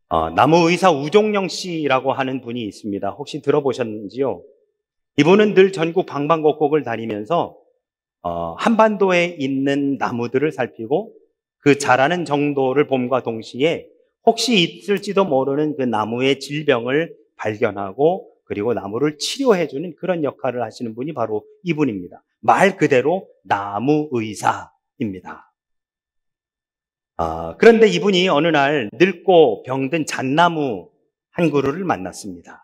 나무의사 우종령 씨라고 하는 분이 있습니다. 혹시 들어보셨는지요? 이분은 늘 전국 방방곡곡을 다니면서 한반도에 있는 나무들을 살피고 그 자라는 정도를 봄과 동시에 혹시 있을지도 모르는 그 나무의 질병을 발견하고 그리고 나무를 치료해주는 그런 역할을 하시는 분이 바로 이분입니다. 말 그대로 나무의사입니다. 그런데 이분이 어느 날 늙고 병든 잣나무 한 그루를 만났습니다.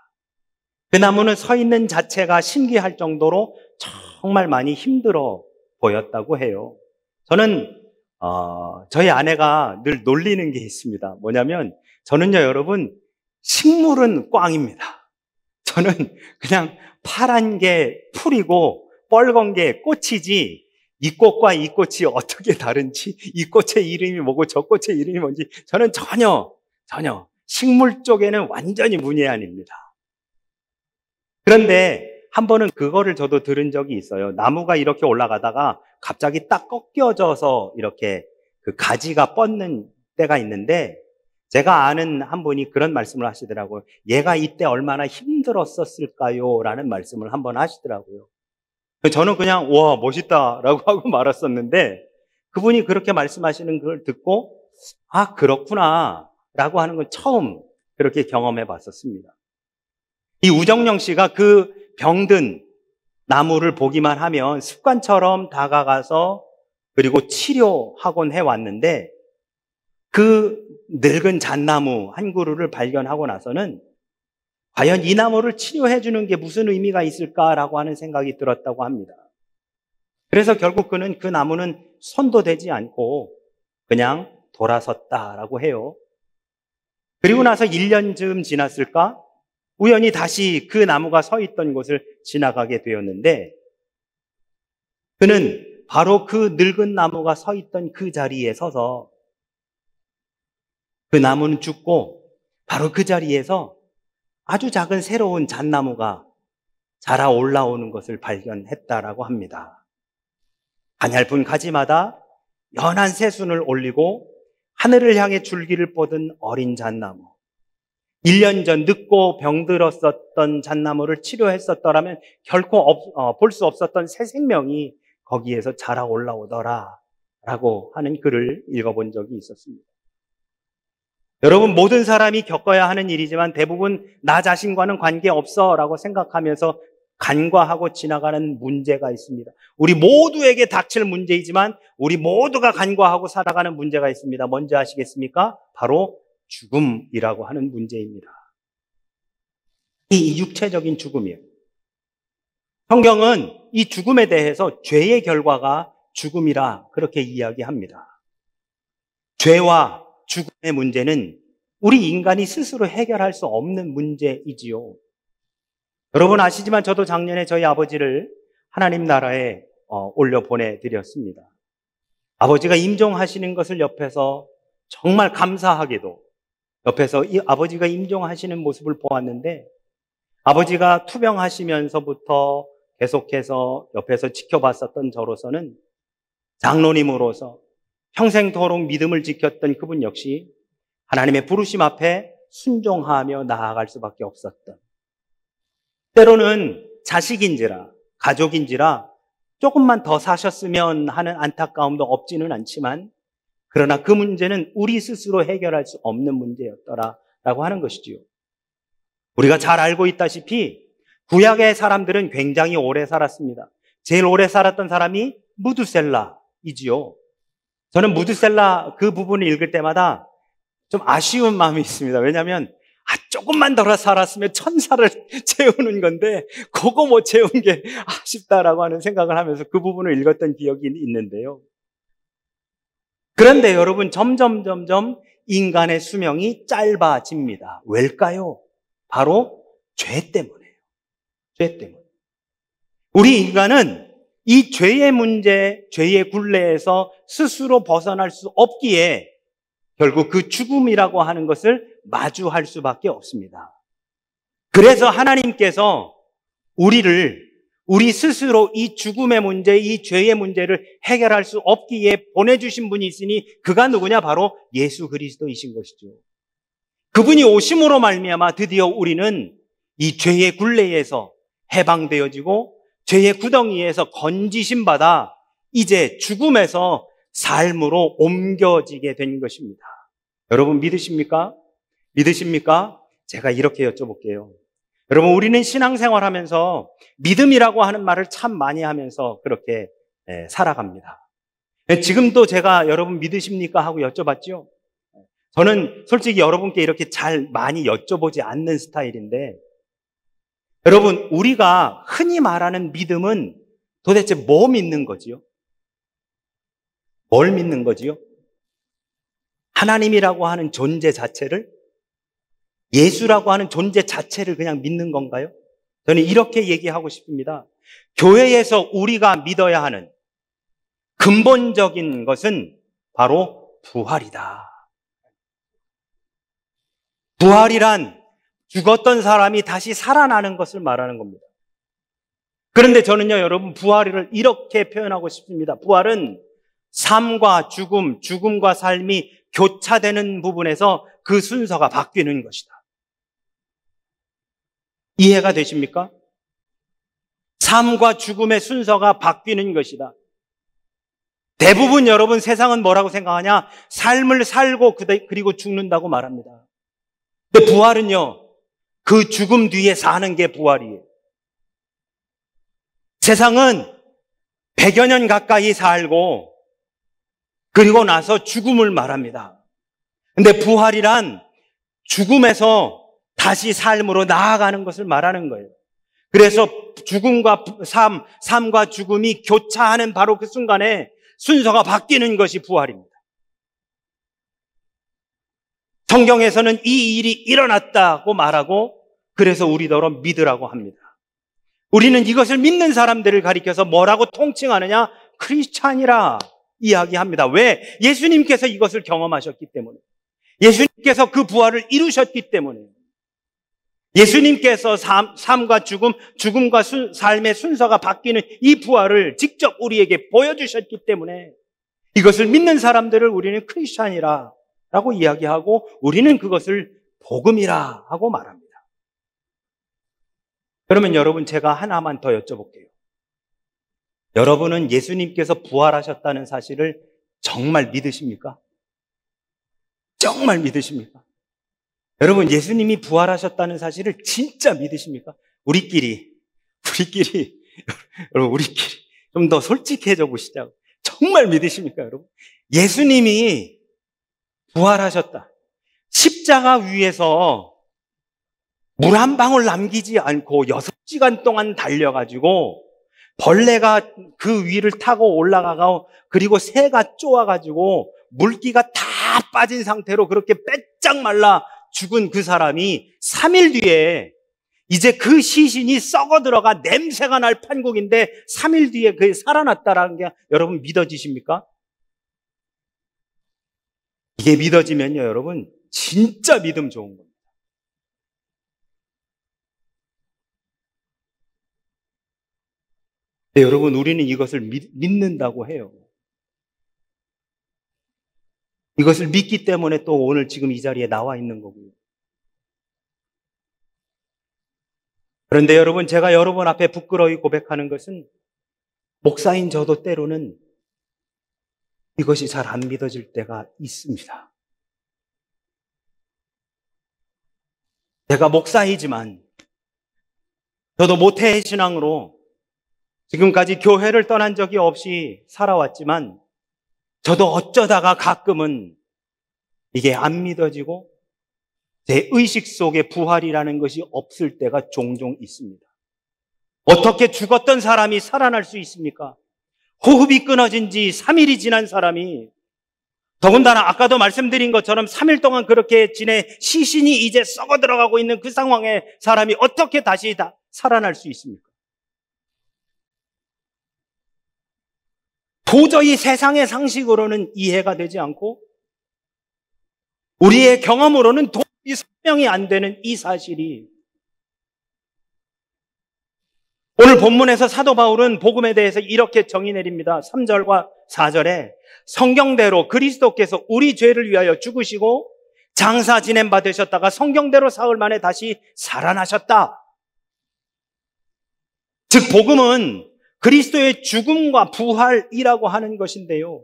그 나무는 서 있는 자체가 신기할 정도로 정말 많이 힘들어 보였다고 해요. 저는 저희 아내가 늘 놀리는 게 있습니다. 뭐냐면 저는요, 여러분, 식물은 꽝입니다. 저는 그냥 파란 게 풀이고 뻘건 게 꽃이지 이 꽃과 이 꽃이 어떻게 다른지, 이 꽃의 이름이 뭐고 저 꽃의 이름이 뭔지 저는 전혀 식물 쪽에는 완전히 문외한입니다. 그런데 한 번은 그거를 저도 들은 적이 있어요. 나무가 이렇게 올라가다가 갑자기 딱 꺾여져서 이렇게 그 가지가 뻗는 때가 있는데 제가 아는 한 분이 그런 말씀을 하시더라고요. 얘가 이때 얼마나 힘들었었을까요? 라는 말씀을 한 번 하시더라고요. 저는 그냥 와 멋있다라고 하고 말았었는데 그분이 그렇게 말씀하시는 걸 듣고 아 그렇구나 라고 하는 건 처음 그렇게 경험해 봤었습니다. 이 우정령 씨가 그 병든 나무를 보기만 하면 습관처럼 다가가서 그리고 치료하곤 해왔는데 그 늙은 잣나무 한 그루를 발견하고 나서는 과연 이 나무를 치료해 주는 게 무슨 의미가 있을까라고 하는 생각이 들었다고 합니다. 그래서 결국 그는 그 나무는 손도 대지 않고 그냥 돌아섰다라고 해요. 그리고 나서 1년쯤 지났을까? 우연히 다시 그 나무가 서 있던 곳을 지나가게 되었는데 그는 바로 그 늙은 나무가 서 있던 그 자리에 서서 그 나무는 죽고 바로 그 자리에서 아주 작은 새로운 잣나무가 자라 올라오는 것을 발견했다라고 합니다. 가냘픈 가지마다 연한 새순을 올리고 하늘을 향해 줄기를 뻗은 어린 잣나무. 1년 전 늙고 병들었었던 잣나무를 치료했었더라면 결코 볼 수 없었던 새 생명이 거기에서 자라 올라오더라 라고 하는 글을 읽어본 적이 있었습니다. 여러분 모든 사람이 겪어야 하는 일이지만 대부분 나 자신과는 관계없어 라고 생각하면서 간과하고 지나가는 문제가 있습니다. 우리 모두에게 닥칠 문제이지만 우리 모두가 간과하고 살아가는 문제가 있습니다. 뭔지 아시겠습니까? 바로 죽음이라고 하는 문제입니다. 이 육체적인 죽음이에요. 성경은 이 죽음에 대해서 죄의 결과가 죽음이라 그렇게 이야기합니다. 죄와 죽음의 문제는 우리 인간이 스스로 해결할 수 없는 문제이지요. 여러분 아시지만 저도 작년에 저희 아버지를 하나님 나라에 올려 보내드렸습니다. 아버지가 임종하시는 것을 옆에서 정말 감사하게도 옆에서 이 아버지가 임종하시는 모습을 보았는데 아버지가 투병하시면서부터 계속해서 옆에서 지켜봤었던 저로서는 장로님으로서 평생토록 믿음을 지켰던 그분 역시 하나님의 부르심 앞에 순종하며 나아갈 수밖에 없었던 때로는 자식인지라 가족인지라 조금만 더 사셨으면 하는 안타까움도 없지는 않지만 그러나 그 문제는 우리 스스로 해결할 수 없는 문제였더라라고 하는 것이지요. 우리가 잘 알고 있다시피 구약의 사람들은 굉장히 오래 살았습니다. 제일 오래 살았던 사람이 무두셀라이지요. 저는 무두셀라 그 부분을 읽을 때마다 좀 아쉬운 마음이 있습니다. 왜냐하면 조금만 더 살았으면 천사를 채우는 건데 그거 못 채운 게 아쉽다라고 하는 생각을 하면서 그 부분을 읽었던 기억이 있는데요. 그런데 여러분 점점 인간의 수명이 짧아집니다. 왜일까요? 바로 죄 때문이에요. 죄 때문에. 우리 인간은 이 죄의 문제, 죄의 굴레에서 스스로 벗어날 수 없기에 결국 그 죽음이라고 하는 것을 마주할 수밖에 없습니다. 그래서 하나님께서 우리 스스로 이 죽음의 문제, 이 죄의 문제를 해결할 수 없기에 보내주신 분이 있으니 그가 누구냐? 바로 예수 그리스도이신 것이죠. 그분이 오심으로 말미암아 드디어 우리는 이 죄의 굴레에서 해방되어지고 죄의 구덩이에서 건지심 받아 이제 죽음에서 삶으로 옮겨지게 된 것입니다. 여러분 믿으십니까? 믿으십니까? 제가 이렇게 여쭤볼게요. 여러분, 우리는 신앙생활하면서 믿음이라고 하는 말을 참 많이 하면서 그렇게 살아갑니다. 지금도 제가 여러분 믿으십니까? 하고 여쭤봤죠. 저는 솔직히 여러분께 이렇게 잘 많이 여쭤보지 않는 스타일인데, 여러분, 우리가 흔히 말하는 믿음은 도대체 뭐 믿는 거지요? 뭘 믿는 거지요? 하나님이라고 하는 존재 자체를? 예수라고 하는 존재 자체를 그냥 믿는 건가요? 저는 이렇게 얘기하고 싶습니다. 교회에서 우리가 믿어야 하는 근본적인 것은 바로 부활이다. 부활이란 죽었던 사람이 다시 살아나는 것을 말하는 겁니다. 그런데 저는요, 여러분, 부활을 이렇게 표현하고 싶습니다. 부활은 삶과 죽음, 죽음과 삶이 교차되는 부분에서 그 순서가 바뀌는 것이다. 이해가 되십니까? 삶과 죽음의 순서가 바뀌는 것이다. 대부분 여러분 세상은 뭐라고 생각하냐? 삶을 살고 그리고 죽는다고 말합니다. 근데 부활은요, 그 죽음 뒤에 사는 게 부활이에요. 세상은 100여 년 가까이 살고 그리고 나서 죽음을 말합니다. 근데 부활이란 죽음에서 다시 삶으로 나아가는 것을 말하는 거예요. 그래서 죽음과 삶과 죽음이 교차하는 바로 그 순간에 순서가 바뀌는 것이 부활입니다. 성경에서는 이 일이 일어났다고 말하고 그래서 우리더러 믿으라고 합니다. 우리는 이것을 믿는 사람들을 가리켜서 뭐라고 통칭하느냐? 크리스찬이라 이야기합니다. 왜? 예수님께서 이것을 경험하셨기 때문에. 예수님께서 그 부활을 이루셨기 때문에. 예수님께서 삶과 죽음, 죽음과 삶의 순서가 바뀌는 이 부활을 직접 우리에게 보여주셨기 때문에 이것을 믿는 사람들을 우리는 크리스찬이라 라고 이야기하고 우리는 그것을 복음이라 하고 말합니다. 그러면 여러분, 제가 하나만 더 여쭤볼게요. 여러분은 예수님께서 부활하셨다는 사실을 정말 믿으십니까? 정말 믿으십니까? 여러분, 예수님이 부활하셨다는 사실을 진짜 믿으십니까? 우리끼리 여러분, 우리끼리 좀 더 솔직해져 보시자고. 정말 믿으십니까, 여러분? 예수님이 부활하셨다. 십자가 위에서 물 한 방울 남기지 않고 6시간 동안 달려가지고 벌레가 그 위를 타고 올라가고 그리고 새가 쪼아가지고 물기가 다 빠진 상태로 그렇게 빼짝 말라 죽은 그 사람이 3일 뒤에 이제 그 시신이 썩어 들어가 냄새가 날 판국인데 3일 뒤에 그게 살아났다라는 게 여러분 믿어지십니까? 이게 믿어지면요, 여러분, 진짜 믿음 좋은 겁니다. 네, 여러분, 우리는 이것을 믿는다고 해요. 이것을 믿기 때문에 또 오늘 지금 이 자리에 나와 있는 거고요. 그런데 여러분, 제가 여러분 앞에 부끄러이 고백하는 것은 목사인 저도 때로는 이것이 잘 안 믿어질 때가 있습니다. 제가 목사이지만 저도 모태의 신앙으로 지금까지 교회를 떠난 적이 없이 살아왔지만 저도 어쩌다가 가끔은 이게 안 믿어지고 제 의식 속에 부활이라는 것이 없을 때가 종종 있습니다. 어떻게 죽었던 사람이 살아날 수 있습니까? 호흡이 끊어진 지 3일이 지난 사람이, 더군다나 아까도 말씀드린 것처럼 3일 동안 그렇게 지내 시신이 이제 썩어 들어가고 있는 그 상황에 사람이 어떻게 다시 살아날 수 있습니까? 도저히 세상의 상식으로는 이해가 되지 않고 우리의 경험으로는 도저히 설명이 안 되는 이 사실이, 오늘 본문에서 사도 바울은 복음에 대해서 이렇게 정의 내립니다. 3절과 4절에 성경대로 그리스도께서 우리 죄를 위하여 죽으시고 장사 지냄 받으셨다가 성경대로 사흘 만에 다시 살아나셨다. 즉 복음은 그리스도의 죽음과 부활이라고 하는 것인데요.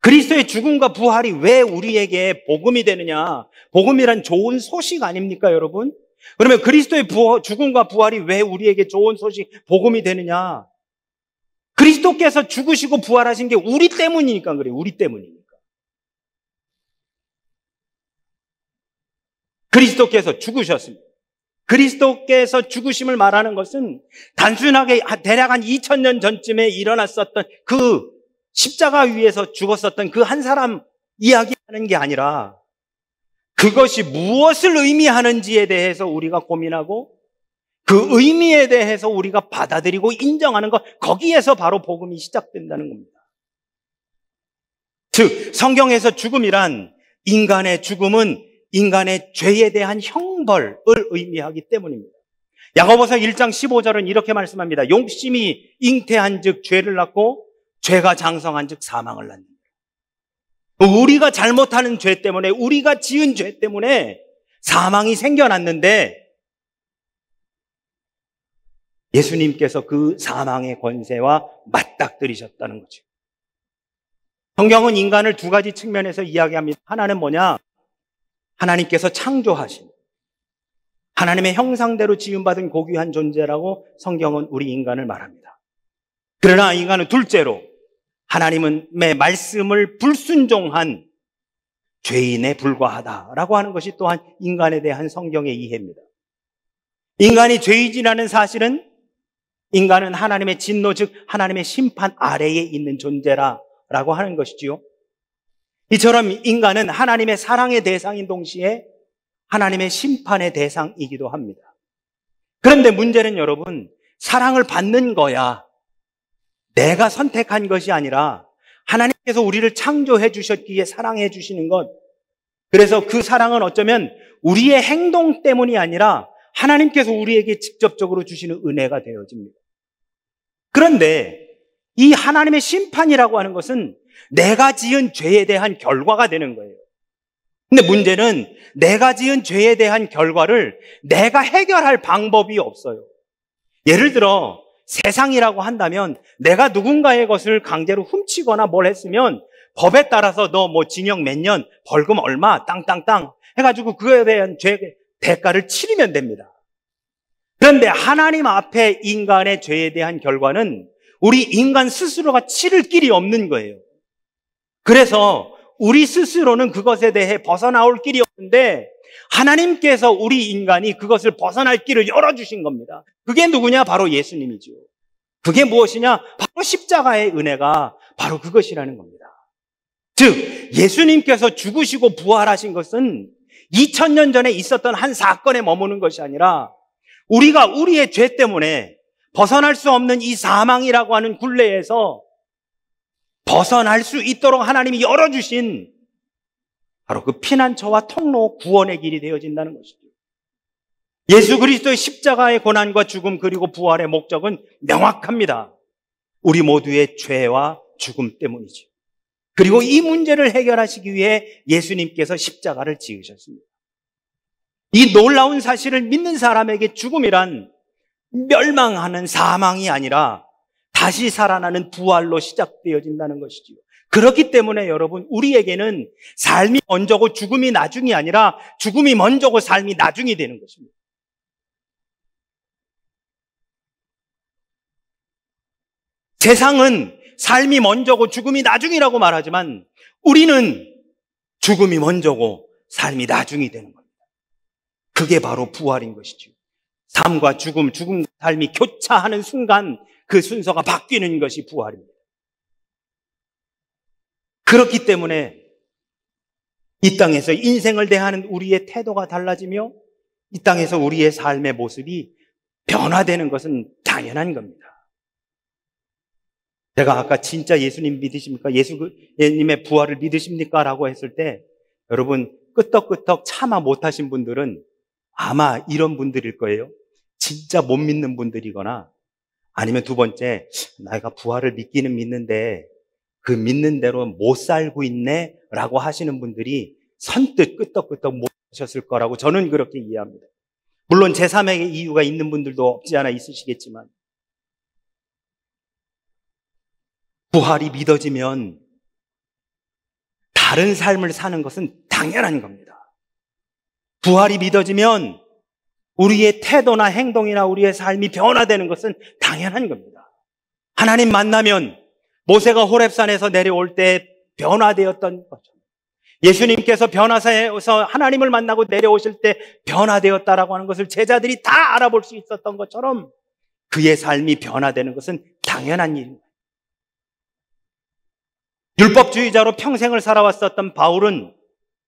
그리스도의 죽음과 부활이 왜 우리에게 복음이 되느냐? 복음이란 좋은 소식 아닙니까, 여러분? 그러면 그리스도의 죽음과 부활이 왜 우리에게 좋은 소식, 복음이 되느냐? 그리스도께서 죽으시고 부활하신 게 우리 때문이니까 그래요. 우리 때문이니까. 그리스도께서 죽으셨습니다. 그리스도께서 죽으심을 말하는 것은 단순하게 대략 한 2000년 전쯤에 일어났었던 그 십자가 위에서 죽었었던 그 한 사람 이야기하는 게 아니라 그것이 무엇을 의미하는지에 대해서 우리가 고민하고 그 의미에 대해서 우리가 받아들이고 인정하는 것, 거기에서 바로 복음이 시작된다는 겁니다. 즉 성경에서 죽음이란 인간의 죽음은 인간의 죄에 대한 형벌을 의미하기 때문입니다. 야고보서 1장 15절은 이렇게 말씀합니다. 욕심이 잉태한 즉 죄를 낳고 죄가 장성한 즉 사망을 낳는다. 우리가 잘못하는 죄 때문에, 우리가 지은 죄 때문에 사망이 생겨났는데 예수님께서 그 사망의 권세와 맞닥뜨리셨다는 거죠. 성경은 인간을 두 가지 측면에서 이야기합니다. 하나는 뭐냐? 하나님께서 창조하신 하나님의 형상대로 지음받은 고귀한 존재라고 성경은 우리 인간을 말합니다. 그러나 인간은 둘째로 하나님의 말씀을 불순종한 죄인에 불과하다라고 하는 것이 또한 인간에 대한 성경의 이해입니다. 인간이 죄인이라는 사실은 인간은 하나님의 진노, 즉 하나님의 심판 아래에 있는 존재라고 하는 것이지요. 이처럼 인간은 하나님의 사랑의 대상인 동시에 하나님의 심판의 대상이기도 합니다. 그런데 문제는 여러분, 사랑을 받는 거야 내가 선택한 것이 아니라 하나님께서 우리를 창조해 주셨기에 사랑해 주시는 것. 그래서 그 사랑은 어쩌면 우리의 행동 때문이 아니라 하나님께서 우리에게 직접적으로 주시는 은혜가 되어집니다. 그런데 이 하나님의 심판이라고 하는 것은 내가 지은 죄에 대한 결과가 되는 거예요. 근데 문제는 내가 지은 죄에 대한 결과를 내가 해결할 방법이 없어요. 예를 들어 세상이라고 한다면 내가 누군가의 것을 강제로 훔치거나 뭘 했으면 법에 따라서 너 뭐 징역 몇 년, 벌금 얼마, 땅땅땅 해가지고 그거에 대한 죄 대가를 치르면 됩니다. 그런데 하나님 앞에 인간의 죄에 대한 결과는 우리 인간 스스로가 치를 길이 없는 거예요. 그래서 우리 스스로는 그것에 대해 벗어나올 길이 없는데 하나님께서 우리 인간이 그것을 벗어날 길을 열어주신 겁니다. 그게 누구냐? 바로 예수님이죠. 그게 무엇이냐? 바로 십자가의 은혜가 바로 그것이라는 겁니다. 즉 예수님께서 죽으시고 부활하신 것은 2000년 전에 있었던 한 사건에 머무는 것이 아니라 우리가 우리의 죄 때문에 벗어날 수 없는 이 사망이라고 하는 굴레에서 벗어날 수 있도록 하나님이 열어주신 바로 그 피난처와 통로, 구원의 길이 되어진다는 것이죠. 예수 그리스도의 십자가의 고난과 죽음 그리고 부활의 목적은 명확합니다. 우리 모두의 죄와 죽음 때문이죠. 그리고 이 문제를 해결하시기 위해 예수님께서 십자가를 지으셨습니다. 이 놀라운 사실을 믿는 사람에게 죽음이란 멸망하는 사망이 아니라 다시 살아나는 부활로 시작되어진다는 것이지요. 그렇기 때문에 여러분, 우리에게는 삶이 먼저고 죽음이 나중이 아니라 죽음이 먼저고 삶이 나중이 되는 것입니다. 세상은 삶이 먼저고 죽음이 나중이라고 말하지만 우리는 죽음이 먼저고 삶이 나중이 되는 겁니다. 그게 바로 부활인 것이죠. 삶과 죽음, 죽음과 삶이 교차하는 순간 그 순서가 바뀌는 것이 부활입니다. 그렇기 때문에 이 땅에서 인생을 대하는 우리의 태도가 달라지며 이 땅에서 우리의 삶의 모습이 변화되는 것은 당연한 겁니다. 제가 아까 진짜 예수님 믿으십니까? 예수님의 부활을 믿으십니까? 라고 했을 때 여러분 끄떡끄떡 참아 못하신 분들은 아마 이런 분들일 거예요. 진짜 못 믿는 분들이거나 아니면 두 번째, 내가 부활을 믿기는 믿는데 그 믿는 대로 못 살고 있네 라고 하시는 분들이 선뜻 끄떡끄떡 못 하셨을 거라고 저는 그렇게 이해합니다. 물론 제3의 이유가 있는 분들도 없지 않아 있으시겠지만, 부활이 믿어지면 다른 삶을 사는 것은 당연한 겁니다. 부활이 믿어지면 우리의 태도나 행동이나 우리의 삶이 변화되는 것은 당연한 겁니다. 하나님 만나면 모세가 호렙산에서 내려올 때 변화되었던 것처럼, 예수님께서 변화사에서 하나님을 만나고 내려오실 때 변화되었다라고 하는 것을 제자들이 다 알아볼 수 있었던 것처럼 그의 삶이 변화되는 것은 당연한 일입니다. 율법주의자로 평생을 살아왔었던 바울은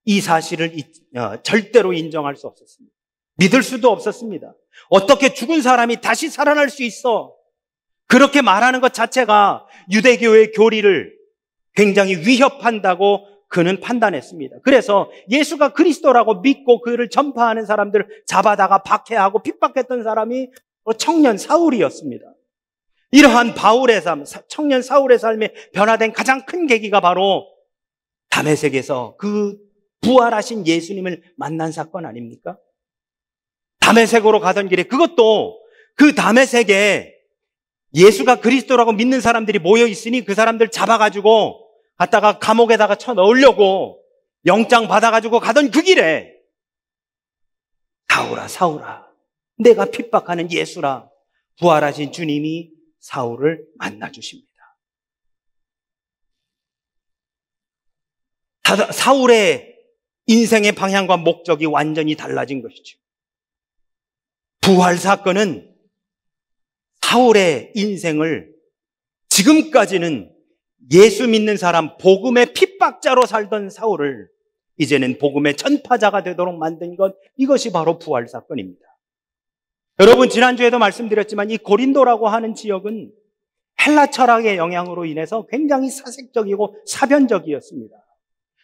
이 사실을 절대로 인정할 수 없었습니다. 믿을 수도 없었습니다. 어떻게 죽은 사람이 다시 살아날 수 있어? 그렇게 말하는 것 자체가 유대교의 교리를 굉장히 위협한다고 그는 판단했습니다. 그래서 예수가 그리스도라고 믿고 그를 전파하는 사람들을 잡아다가 박해하고 핍박했던 사람이 청년 사울이었습니다. 이러한 바울의 삶, 청년 사울의 삶에 변화된 가장 큰 계기가 바로 다메섹에서 그 부활하신 예수님을 만난 사건 아닙니까? 다메섹으로 가던 길에, 그것도 그 다메섹에 예수가 그리스도라고 믿는 사람들이 모여 있으니 그 사람들 잡아가지고 갔다가 감옥에다가 쳐넣으려고 영장 받아가지고 가던 그 길에 사울아 사울아 내가 핍박하는 예수라, 부활하신 주님이 사울을 만나주십니다. 사울의 인생의 방향과 목적이 완전히 달라진 것이죠. 부활 사건은 사울의 인생을, 지금까지는 예수 믿는 사람, 복음의 핍박자로 살던 사울을 이제는 복음의 전파자가 되도록 만든 것, 이것이 바로 부활 사건입니다. 여러분, 지난주에도 말씀드렸지만 이 고린도라고 하는 지역은 헬라 철학의 영향으로 인해서 굉장히 사색적이고 사변적이었습니다.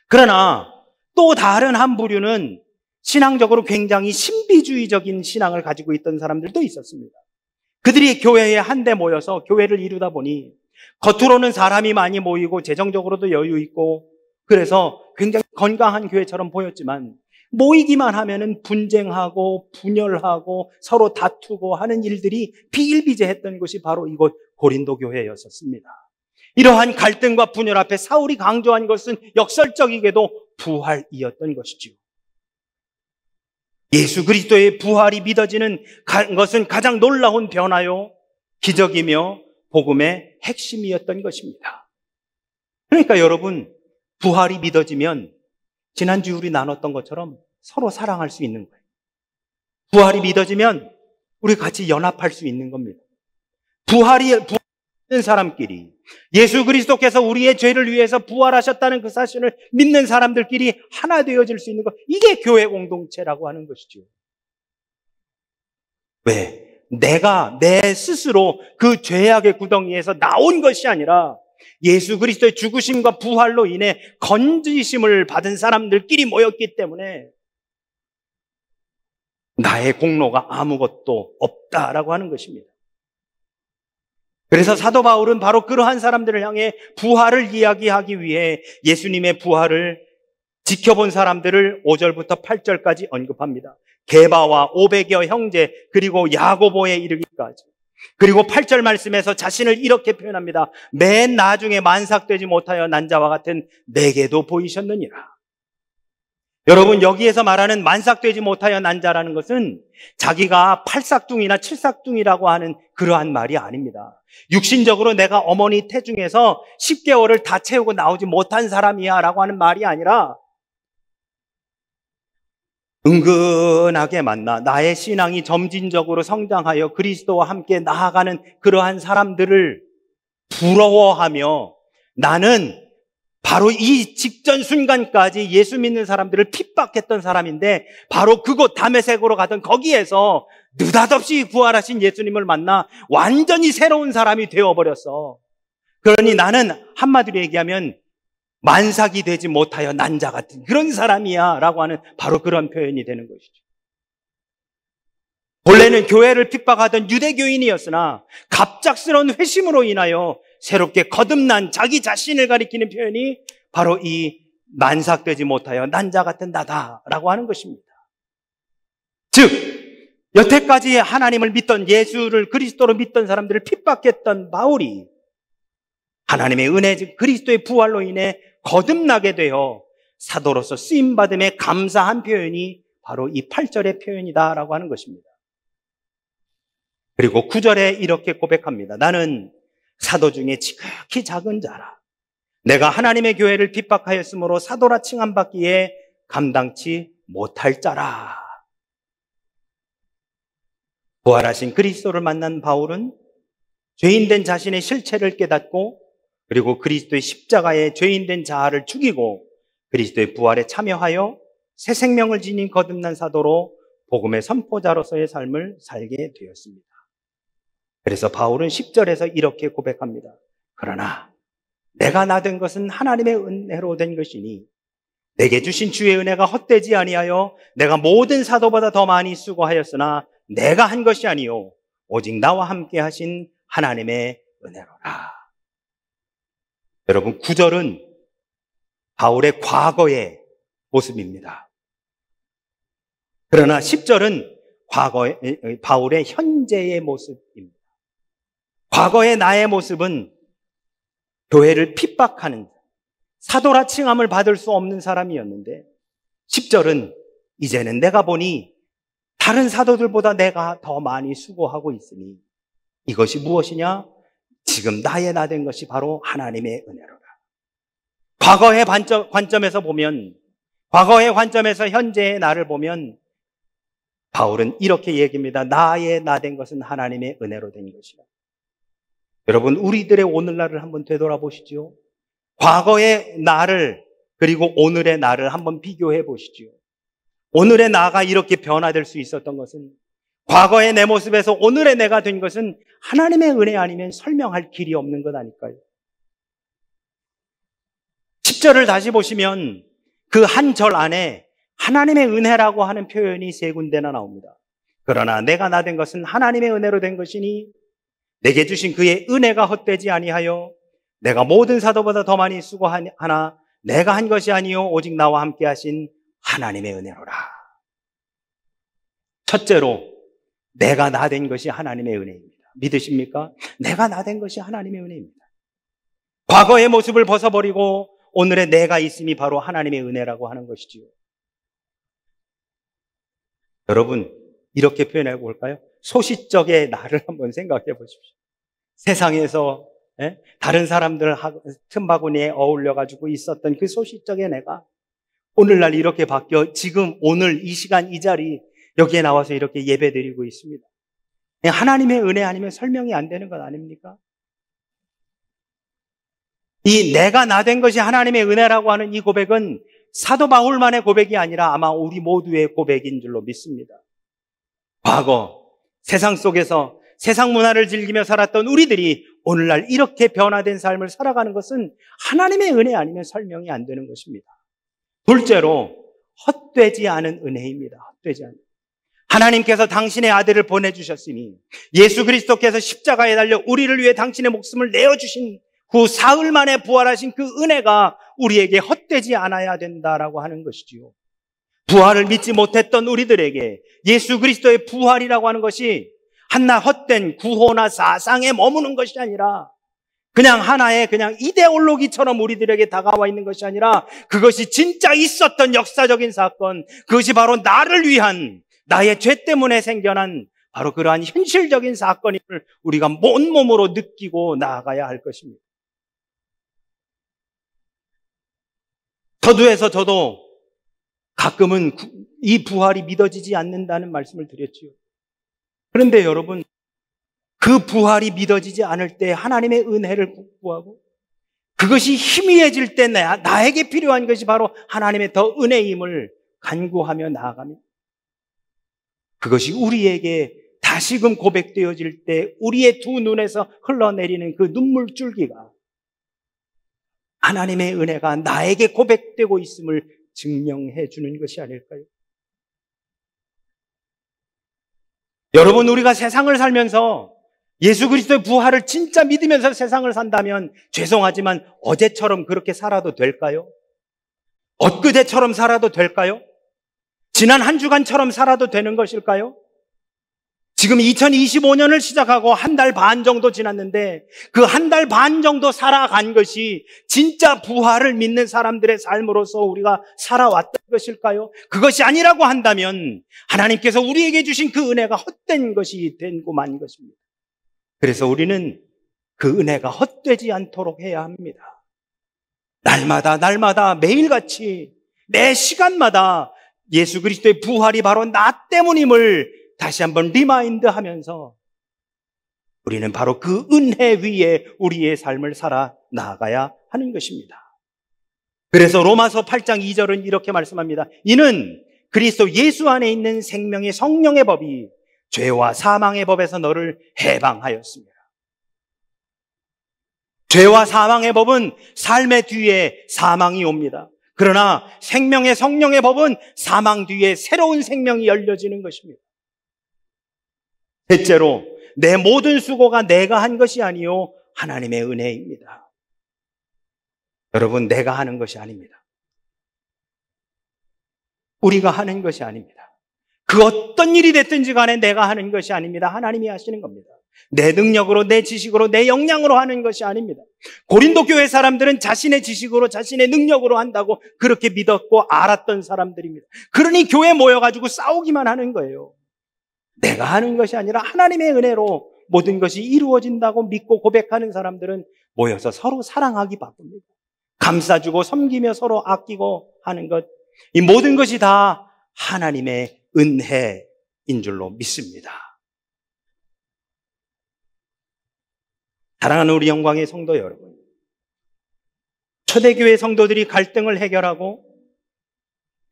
그러나 또 다른 한 부류는 신앙적으로 굉장히 신비주의적인 신앙을 가지고 있던 사람들도 있었습니다. 그들이 교회에 한데 모여서 교회를 이루다 보니 겉으로는 사람이 많이 모이고 재정적으로도 여유 있고 그래서 굉장히 건강한 교회처럼 보였지만 모이기만 하면은 분쟁하고 분열하고 서로 다투고 하는 일들이 비일비재했던 것이 바로 이곳 고린도 교회였었습니다. 이러한 갈등과 분열 앞에 사울이 강조한 것은 역설적이게도 부활이었던 것이지요. 예수 그리스도의 부활이 믿어지는 것은 가장 놀라운 변화요, 기적이며 복음의 핵심이었던 것입니다. 그러니까 여러분, 부활이 믿어지면 지난주 우리 나눴던 것처럼 서로 사랑할 수 있는 거예요. 부활이 믿어지면 우리 같이 연합할 수 있는 겁니다. 부활하는 사람끼리, 예수 그리스도께서 우리의 죄를 위해서 부활하셨다는 그 사실을 믿는 사람들끼리 하나 되어질 수 있는 것, 이게 교회 공동체라고 하는 것이죠. 왜? 내가 내 스스로 그 죄악의 구덩이에서 나온 것이 아니라 예수 그리스도의 죽으심과 부활로 인해 건지심을 받은 사람들끼리 모였기 때문에 나의 공로가 아무것도 없다라고 하는 것입니다. 그래서 사도 바울은 바로 그러한 사람들을 향해 부활을 이야기하기 위해 예수님의 부활을 지켜본 사람들을 5절부터 8절까지 언급합니다. 게바와 500여 형제, 그리고 야고보에 이르기까지. 그리고 8절 말씀에서 자신을 이렇게 표현합니다. 맨 나중에 만삭되지 못하여 난 자와 같은 내게도 보이셨느니라. 여러분, 여기에서 말하는 만삭되지 못하여 난 자라는 것은 자기가 8삭둥이나 7삭둥이라고 하는 그러한 말이 아닙니다. 육신적으로 내가 어머니 태중에서 10개월을 다 채우고 나오지 못한 사람이야 라고 하는 말이 아니라 은근하게 만나 나의 신앙이 점진적으로 성장하여 그리스도와 함께 나아가는 그러한 사람들을 부러워하며, 나는 바로 이 직전 순간까지 예수 믿는 사람들을 핍박했던 사람인데 바로 그곳 다메섹으로 가던 거기에서 느닷없이 부활하신 예수님을 만나 완전히 새로운 사람이 되어버렸어. 그러니 나는 한마디로 얘기하면 만삭이 되지 못하여 난 자 같은 그런 사람이야 라고 하는 바로 그런 표현이 되는 것이죠. 본래는 교회를 핍박하던 유대교인이었으나 갑작스러운 회심으로 인하여 새롭게 거듭난 자기 자신을 가리키는 표현이 바로 이 만삭되지 못하여 난자 같은 나다라고 하는 것입니다. 즉 여태까지 하나님을 믿던, 예수를 그리스도로 믿던 사람들을 핍박했던 바울이 하나님의 은혜, 즉 그리스도의 부활로 인해 거듭나게 되어 사도로서 쓰임받음에 감사한 표현이 바로 이 8절의 표현이다라고 하는 것입니다. 그리고 9절에 이렇게 고백합니다. 나는 사도 중에 지극히 작은 자라. 내가 하나님의 교회를 핍박하였으므로 사도라 칭함받기에 감당치 못할 자라. 부활하신 그리스도를 만난 바울은 죄인된 자신의 실체를 깨닫고, 그리고 그리스도의 십자가에 죄인된 자아를 죽이고 그리스도의 부활에 참여하여 새 생명을 지닌 거듭난 사도로 복음의 선포자로서의 삶을 살게 되었습니다. 그래서 바울은 10절에서 이렇게 고백합니다. 그러나 내가 나 된 것은 하나님의 은혜로 된 것이니 내게 주신 주의 은혜가 헛되지 아니하여 내가 모든 사도보다 더 많이 수고하였으나 내가 한 것이 아니요 오직 나와 함께 하신 하나님의 은혜로라. 여러분, 9절은 바울의 과거의 모습입니다. 그러나 10절은 바울의 현재의 모습입니다. 과거의 나의 모습은 교회를 핍박하는 사도라 칭함을 받을 수 없는 사람이었는데, 10절은 이제는 내가 보니 다른 사도들보다 내가 더 많이 수고하고 있으니 이것이 무엇이냐? 지금 나의 나 된 것이 바로 하나님의 은혜로다. 과거의 관점에서 보면, 과거의 관점에서 현재의 나를 보면 바울은 이렇게 얘기합니다. 나의 나 된 것은 하나님의 은혜로 된 것이다. 여러분, 우리들의 오늘날을 한번 되돌아보시죠. 과거의 나를 그리고 오늘의 나를 한번 비교해 보시죠. 오늘의 나가 이렇게 변화될 수 있었던 것은, 과거의 내 모습에서 오늘의 내가 된 것은 하나님의 은혜 아니면 설명할 길이 없는 것 아닐까요? 10절을 다시 보시면 그 한 절 안에 하나님의 은혜라고 하는 표현이 3군데나 나옵니다. 그러나 내가 나 된 것은 하나님의 은혜로 된 것이니 내게 주신 그의 은혜가 헛되지 아니하여 내가 모든 사도보다 더 많이 수고하나 내가 한 것이 아니요 오직 나와 함께 하신 하나님의 은혜로라. 첫째로 내가 나 된 것이 하나님의 은혜입니다. 믿으십니까? 내가 나 된 것이 하나님의 은혜입니다. 과거의 모습을 벗어버리고 오늘의 내가 있음이 바로 하나님의 은혜라고 하는 것이지요. 여러분, 이렇게 표현해 볼까요? 소시적의 나를 한번 생각해 보십시오. 세상에서 다른 사람들 틈바구니에 어울려가지고 있었던 그 소시적의 내가 오늘날 이렇게 바뀌어 지금 오늘 이 시간 이 자리 여기에 나와서 이렇게 예배드리고 있습니다. 하나님의 은혜 아니면 설명이 안 되는 것 아닙니까? 이 내가 나 된 것이 하나님의 은혜라고 하는 이 고백은 사도 바울만의 고백이 아니라 아마 우리 모두의 고백인 줄로 믿습니다. 과거 세상 속에서 세상 문화를 즐기며 살았던 우리들이 오늘날 이렇게 변화된 삶을 살아가는 것은 하나님의 은혜 아니면 설명이 안 되는 것입니다. 둘째로 헛되지 않은 은혜입니다. 헛되지 않은. 하나님께서 당신의 아들을 보내주셨으니 예수 그리스도께서 십자가에 달려 우리를 위해 당신의 목숨을 내어주신 그 사흘 만에 부활하신 그 은혜가 우리에게 헛되지 않아야 된다라고 하는 것이지요. 부활을 믿지 못했던 우리들에게 예수 그리스도의 부활이라고 하는 것이 한낱 헛된 구호나 사상에 머무는 것이 아니라 그냥 하나의 그냥 이데올로기처럼 우리들에게 다가와 있는 것이 아니라 그것이 진짜 있었던 역사적인 사건, 그것이 바로 나를 위한, 나의 죄 때문에 생겨난 바로 그러한 현실적인 사건임을 우리가 온몸으로 느끼고 나아가야 할 것입니다. 서두에서 저도 가끔은 이 부활이 믿어지지 않는다는 말씀을 드렸지요. 그런데 여러분, 그 부활이 믿어지지 않을 때 하나님의 은혜를 구하고 그것이 희미해질 때 나에게 필요한 것이 바로 하나님의 더 은혜임을 간구하며 나아가며 그것이 우리에게 다시금 고백되어질 때 우리의 두 눈에서 흘러내리는 그 눈물줄기가 하나님의 은혜가 나에게 고백되고 있음을 증명해 주는 것이 아닐까요? 여러분, 우리가 세상을 살면서 예수 그리스도의 부활을 진짜 믿으면서 세상을 산다면 죄송하지만 어제처럼 그렇게 살아도 될까요? 엊그제처럼 살아도 될까요? 지난 한 주간처럼 살아도 되는 것일까요? 지금 2025년을 시작하고 한 달 반 정도 지났는데 그 한 달 반 정도 살아간 것이 진짜 부활을 믿는 사람들의 삶으로서 우리가 살아왔던 것일까요? 그것이 아니라고 한다면 하나님께서 우리에게 주신 그 은혜가 헛된 것이 된고 만 것입니다. 그래서 우리는 그 은혜가 헛되지 않도록 해야 합니다. 날마다 매일같이 매 시간마다 예수 그리스도의 부활이 바로 나 때문임을 다시 한번 리마인드 하면서 우리는 바로 그 은혜 위에 우리의 삶을 살아 나가야 하는 것입니다. 그래서 로마서 8장 2절은 이렇게 말씀합니다. 이는 그리스도 예수 안에 있는 생명의 성령의 법이 죄와 사망의 법에서 너를 해방하였습니다. 죄와 사망의 법은 삶의 뒤에 사망이 옵니다. 그러나 생명의 성령의 법은 사망 뒤에 새로운 생명이 열려지는 것입니다. 셋째로, 내 모든 수고가 내가 한 것이 아니요 하나님의 은혜입니다. 여러분, 내가 하는 것이 아닙니다. 우리가 하는 것이 아닙니다. 그 어떤 일이 됐든지 간에 내가 하는 것이 아닙니다. 하나님이 하시는 겁니다. 내 능력으로, 내 지식으로, 내 역량으로 하는 것이 아닙니다. 고린도 교회 사람들은 자신의 지식으로, 자신의 능력으로 한다고 그렇게 믿었고 알았던 사람들입니다. 그러니 교회에 모여가지고 싸우기만 하는 거예요. 내가 하는 것이 아니라 하나님의 은혜로 모든 것이 이루어진다고 믿고 고백하는 사람들은 모여서 서로 사랑하기 바쁩니다. 감싸주고 섬기며 서로 아끼고 하는 것, 이 모든 것이 다 하나님의 은혜인 줄로 믿습니다. 사랑하는 우리 영광의 성도 여러분, 초대교회 성도들이 갈등을 해결하고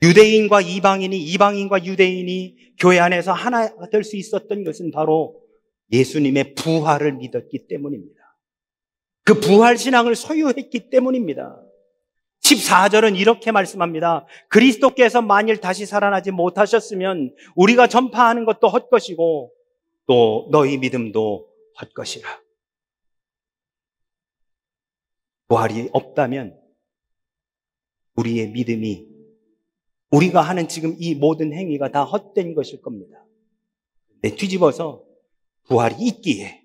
유대인과 이방인이, 이방인과 유대인이 교회 안에서 하나가 될 수 있었던 것은 바로 예수님의 부활을 믿었기 때문입니다. 그 부활 신앙을 소유했기 때문입니다. 14절은 이렇게 말씀합니다. 그리스도께서 만일 다시 살아나지 못하셨으면 우리가 전파하는 것도 헛것이고 또 너희 믿음도 헛것이라. 부활이 없다면 우리의 믿음이, 우리가 하는 지금 이 모든 행위가 다 헛된 것일 겁니다. 뒤집어서 부활이 있기에,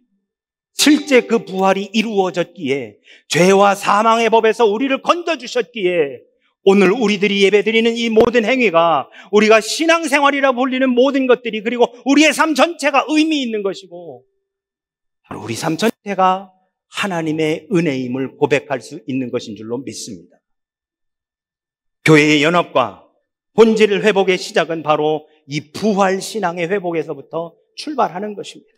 실제 그 부활이 이루어졌기에, 죄와 사망의 법에서 우리를 건져주셨기에 오늘 우리들이 예배드리는 이 모든 행위가, 우리가 신앙생활이라 불리는 모든 것들이, 그리고 우리의 삶 전체가 의미 있는 것이고 바로 우리 삶 전체가 하나님의 은혜임을 고백할 수 있는 것인 줄로 믿습니다. 교회의 연합과 본질 회복의 시작은 바로 이 부활 신앙의 회복에서부터 출발하는 것입니다.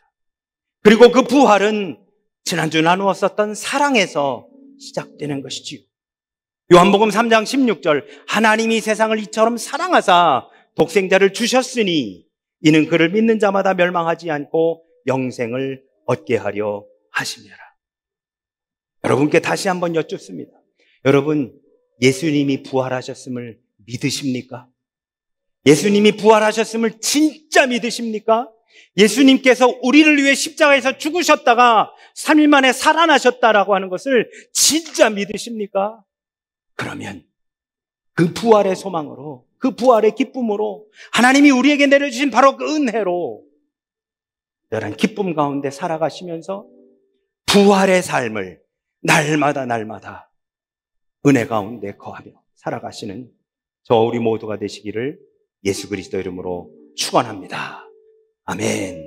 그리고 그 부활은 지난주 나누었었던 사랑에서 시작되는 것이지요. 요한복음 3장 16절, 하나님이 세상을 이처럼 사랑하사 독생자를 주셨으니 이는 그를 믿는 자마다 멸망하지 않고 영생을 얻게 하려 하심이라. 여러분께 다시 한번 여쭙습니다. 여러분, 예수님이 부활하셨음을 믿으십니까? 예수님이 부활하셨음을 진짜 믿으십니까? 예수님께서 우리를 위해 십자가에서 죽으셨다가 3일 만에 살아나셨다라고 하는 것을 진짜 믿으십니까? 그러면 그 부활의 소망으로, 그 부활의 기쁨으로, 하나님이 우리에게 내려주신 바로 그 은혜로 이런 기쁨 가운데 살아가시면서 부활의 삶을 날마다 은혜 가운데 거하며 살아가시는 저 우리 모두가 되시기를 예수 그리스도 이름으로 축원합니다. 아멘.